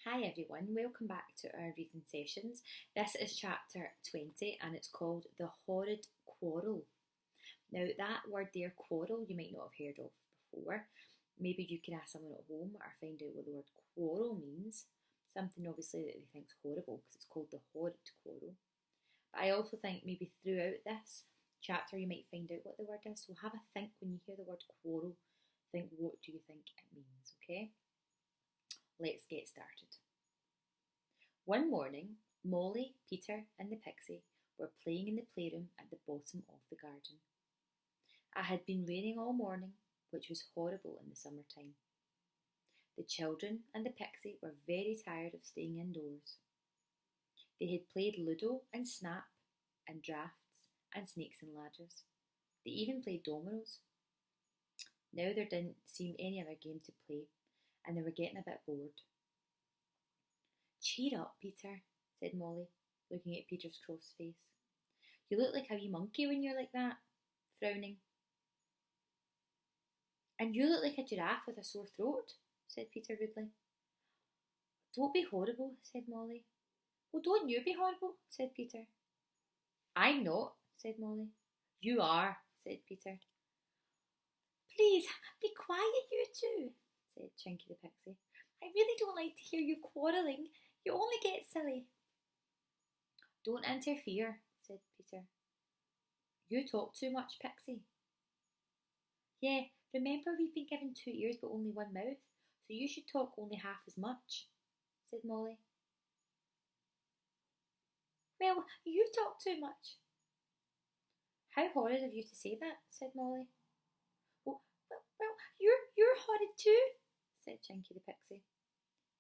Hi everyone, welcome back to our reading sessions. This is chapter 20 and it's called The Horrid Quarrel. Now, that word there, quarrel, you might not have heard of before. Maybe you can ask someone at home or find out what the word quarrel means. Something obviously that they think is horrible because it's called the horrid quarrel. But I also think maybe throughout this chapter you might find out what the word is. So have a think when you hear the word quarrel. Think, what do you think it means, okay? Let's get started. One morning, Molly, Peter and the pixie were playing in the playroom at the bottom of the garden. It had been raining all morning, which was horrible in the summertime. The children and the pixie were very tired of staying indoors. They had played Ludo and Snap and drafts and snakes and ladders. They even played dominoes. Now there didn't seem any other game to play, and they were getting a bit bored. "Cheer up, Peter," said Molly, looking at Peter's cross face. "You look like a wee monkey when you're like that," frowning. "And you look like a giraffe with a sore throat," said Peter rudely. "Don't be horrible," said Molly. "Well, don't you be horrible," said Peter. "I'm not," said Molly. "You are," said Peter. "Please, be quiet, you two," said Chinky the Pixie. "I really don't like to hear you quarrelling. You only get silly." "Don't interfere," said Peter. "You talk too much, Pixie." "Yeah, remember we've been given 2 ears but only 1 mouth, so you should talk only half as much," said Molly. "Well, you talk too much." "How horrid of you to say that," said Molly. Well, you're horrid too," said Chinky the Pixie.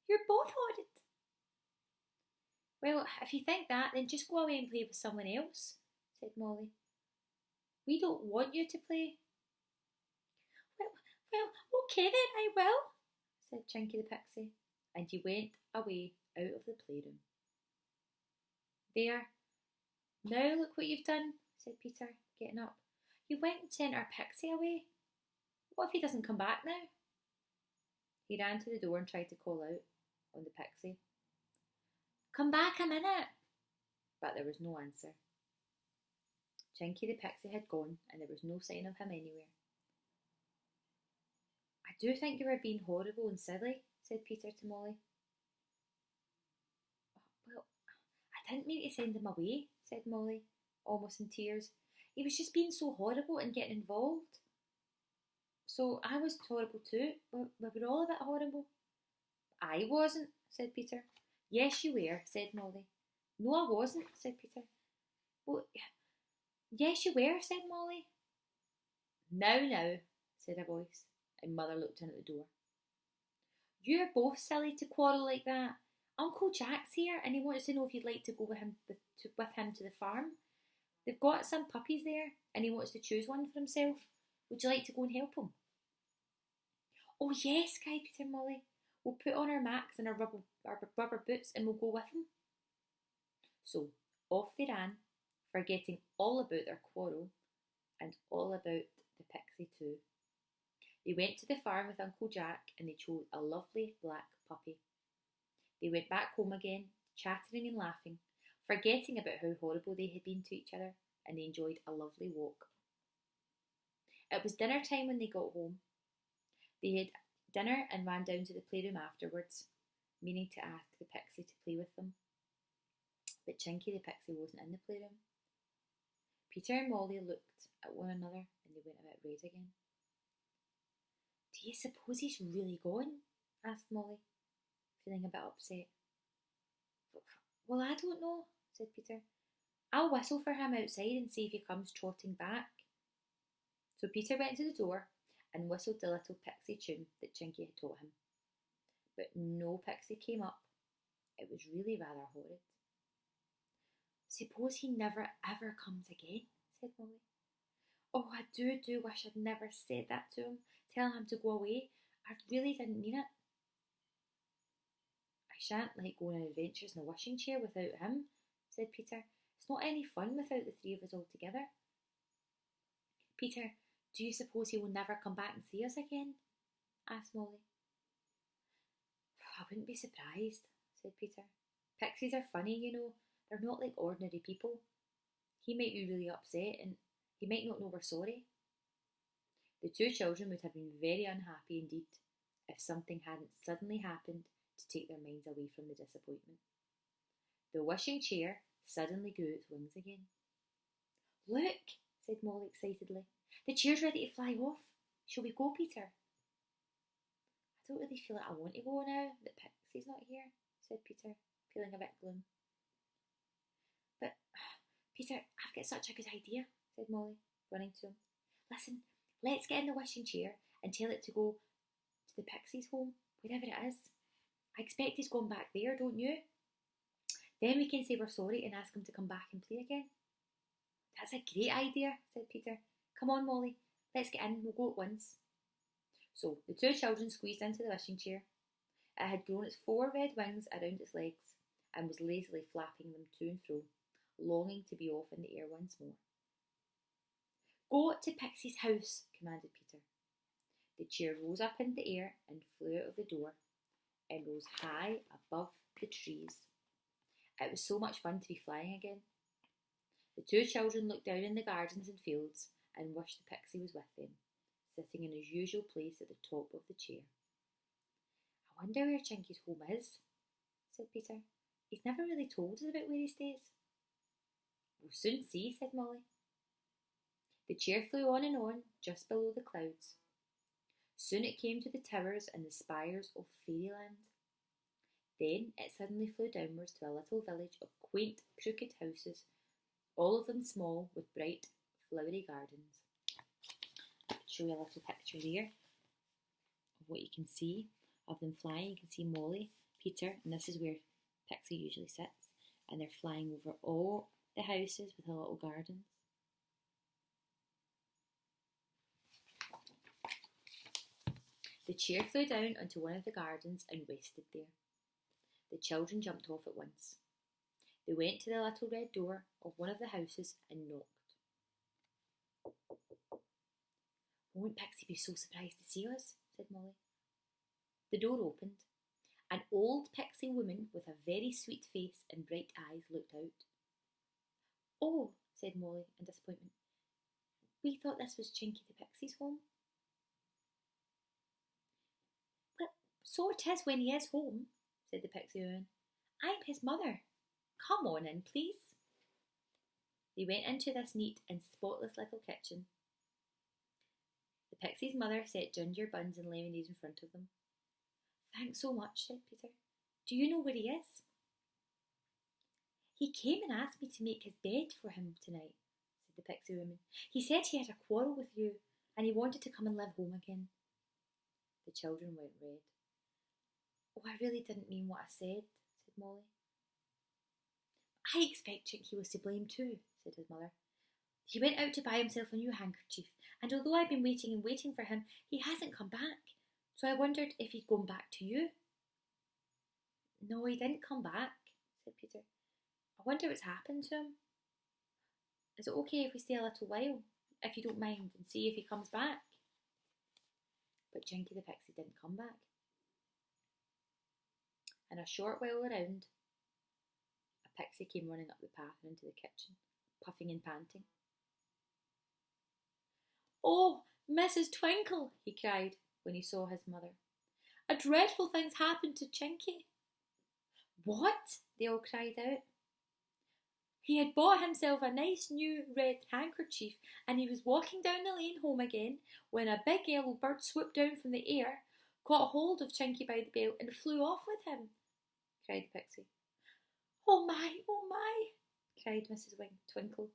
"You're both horrid." "Well, if you think that, then just go away and play with someone else," said Molly. "We don't want you to play." Well, okay then, I will," said Chinky the Pixie, and he went away out of the playroom. "There, now look what you've done," said Peter, getting up. "You went and sent our Pixie away. What if he doesn't come back now?" He ran to the door and tried to call out on the Pixie. "Come back a minute!" But there was no answer. Chinky the Pixie had gone, and there was no sign of him anywhere. "I do think you were being horrible and silly," said Peter to Molly. "Well, I didn't mean to send him away," said Molly, almost in tears. "He was just being so horrible and getting involved. So I was horrible too. We were all a bit horrible." "I wasn't," said Peter. "Yes, you were," said Molly. "No, I wasn't," said Peter. "Well, yes, you were," said Molly. Now," said a voice, and Mother looked in at the door. "You're both silly to quarrel like that. Uncle Jack's here, and he wants to know if you'd like to go with him to the farm. They've got some puppies there, and he wants to choose one for himself. Would you like to go and help him?" "Oh yes," cried Peter and Molly. "We'll put on our macks and our rubber boots and we'll go with him." So off they ran, forgetting all about their quarrel and all about the Pixie too. They went to the farm with Uncle Jack and they chose a lovely black puppy. They went back home again, chattering and laughing, forgetting about how horrible they had been to each other, and they enjoyed a lovely walk. It was dinner time when they got home. They had dinner and ran down to the playroom afterwards, meaning to ask the Pixie to play with them. But Chinky the Pixie wasn't in the playroom. Peter and Molly looked at one another and they went a bit red again. "Do you suppose he's really gone?" asked Molly, feeling a bit upset. "Well, I don't know," said Peter. "I'll whistle for him outside and see if he comes trotting back." So Peter went to the door and whistled the little Pixie tune that Chinky had taught him. But no Pixie came up. It was really rather horrid. "Suppose he never ever comes again," said Molly. "Oh, I do wish I'd never said that to him, telling him to go away. I really didn't mean it." "I shan't like going on adventures in a wishing chair without him," said Peter. "It's not any fun without the 3 of us all together." "Peter, do you suppose he will never come back and see us again?" asked Molly. I wouldn't be surprised, said Peter. Pixies are funny, you know. They're not like ordinary people. He might be really upset and he might not know we're sorry. The two children would have been very unhappy indeed if something hadn't suddenly happened to take their minds away from the disappointment. The wishing chair suddenly grew its wings again. Look, said Molly excitedly. The chair's ready to fly off. Shall we go, Peter? I don't really feel like I want to go now that Pixie's not here, said Peter, feeling a bit gloom. But, Peter, I've got such a good idea, said Molly, running to him. Listen, let's get in the wishing chair and tell it to go to the Pixie's home, wherever it is. I expect he's gone back there, don't you? Then we can say we're sorry and ask him to come back and play again. That's a great idea, said Peter. Come on, Molly, let's get in, we'll go at once. So the two children squeezed into the wishing chair. It had grown its 4 red wings around its legs and was lazily flapping them to and fro, longing to be off in the air once more. Go to Pixie's house, commanded Peter. The chair rose up in the air and flew out of the door and rose high above the trees. It was so much fun to be flying again. The two children looked down in the gardens and fields and wished the Pixie was with them, sitting in his usual place at the top of the chair. I wonder where Chinky's home is, said Peter. He's never really told us about where he stays. We'll soon see, said Molly. The chair flew on and on, just below the clouds. Soon it came to the towers and the spires of fairyland. Then it suddenly flew downwards to a little village of quaint, crooked houses, all of them small, with bright, flowery gardens. I'll show you a little picture there of what you can see of them flying. You can see Molly, Peter, and this is where Pixie usually sits, and they're flying over all the houses with the little gardens. The chair flew down onto one of the gardens and rested there. The children jumped off at once. They went to the little red door of one of the houses and knocked. Won't Pixie be so surprised to see us? Said Molly. The door opened. An old Pixie woman with a very sweet face and bright eyes looked out. Oh, said Molly in disappointment. We thought this was Chinky the Pixie's home. Well, so it is when he is home, said the Pixie woman. I'm his mother. Come on in, please. They went into this neat and spotless little kitchen. The Pixie's mother set ginger buns and lemonade in front of them. Thanks so much, said Peter. Do you know where he is? He came and asked me to make his bed for him tonight, said the Pixie woman. He said he had a quarrel with you and he wanted to come and live home again. The children went red. Oh, I really didn't mean what I said, said Molly. I expect Chinky was to blame too, said his mother. He went out to buy himself a new handkerchief, and although I've been waiting and waiting for him, he hasn't come back. So I wondered if he'd gone back to you. No, he didn't come back, said Peter. I wonder what's happened to him. Is it okay if we stay a little while, if you don't mind, and see if he comes back? But Chinky the Pixie didn't come back. And a short while around, a Pixie came running up the path and into the kitchen, puffing and panting. Oh, Mrs. Twinkle, he cried when he saw his mother. A dreadful thing's happened to Chinky. What? They all cried out. He had bought himself a nice new red handkerchief and he was walking down the lane home again when a big yellow bird swooped down from the air, caught hold of Chinky by the belt and flew off with him, cried the Pixie. Oh my, cried Mrs. Twinkle,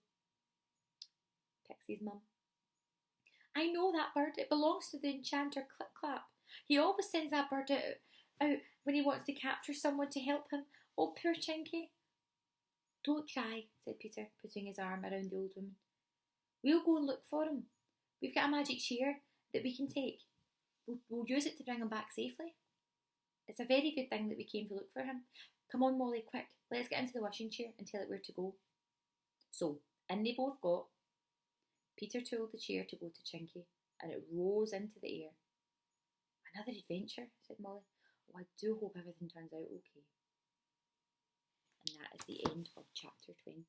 Pixie's mum. I know that bird. It belongs to the enchanter Clip Clap. He always sends that bird out when he wants to capture someone to help him. Oh, poor Chinky. Don't cry, said Peter, putting his arm around the old woman. We'll go and look for him. We've got a magic chair that we can take. We'll use it to bring him back safely. It's a very good thing that we came to look for him. Come on, Molly, quick. Let's get into the wishing chair and tell it where to go. So, in they both got. Peter told the chair to go to Chinky, and it rose into the air. Another adventure, said Molly. Oh, I do hope everything turns out okay. And that is the end of chapter 20.